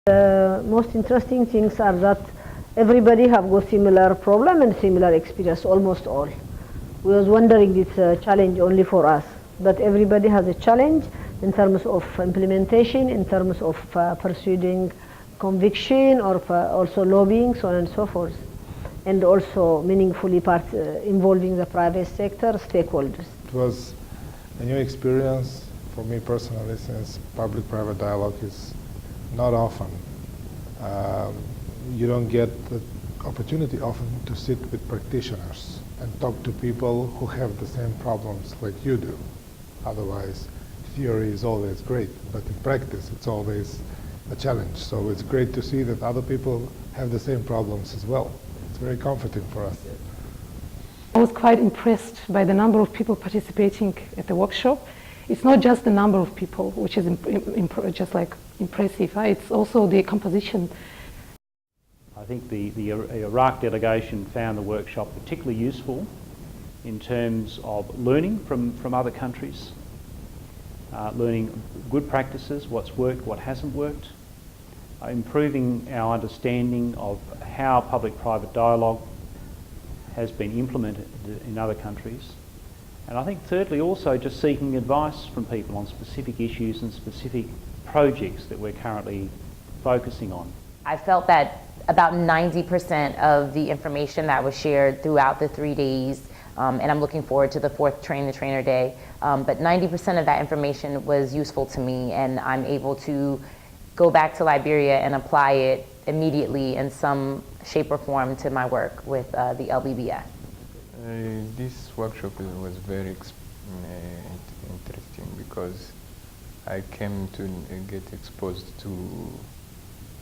The most interesting things are that everybody have got similar problem and similar experience, almost all. We was wondering it's a challenge only for us, but everybody has a challenge in terms of implementation, in terms of pursuing conviction, or also lobbying, so on and so forth, and also meaningfully involving the private sector stakeholders. It was a new experience for me personally, since public-private dialogue is not often. You don't get the opportunity often to sit with practitioners and talk to people who have the same problems like you do. Otherwise, theory is always great, but in practice it's always a challenge. So it's great to see that other people have the same problems as well. It's very comforting for us. I was quite impressed by the number of people participating at the workshop. It's not just the number of people, which is just like impressive. It's also the composition. I think the Iraq delegation found the workshop particularly useful in terms of learning from other countries, learning good practices, what's worked, what hasn't worked, improving our understanding of how public-private dialogue has been implemented in other countries. And I think thirdly also just seeking advice from people on specific issues and specific projects that we're currently focusing on. I felt that about 90% of the information that was shared throughout the 3 days, and I'm looking forward to the fourth Train the Trainer Day, but 90% of that information was useful to me, and I'm able to go back to Liberia and apply it immediately in some shape or form to my work with the LBBF. This workshop was very interesting because I came to get exposed to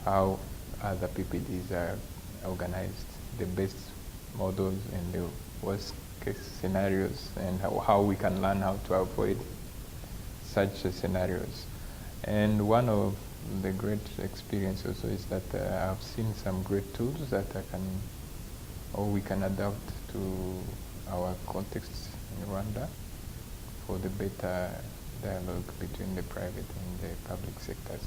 how other PPDs are organized, the best models and the worst case scenarios, and how we can learn how to avoid such scenarios. And one of the great experience also is that I've seen some great tools that we can adapt to our context in Rwanda for the better dialogue between the private and the public sectors.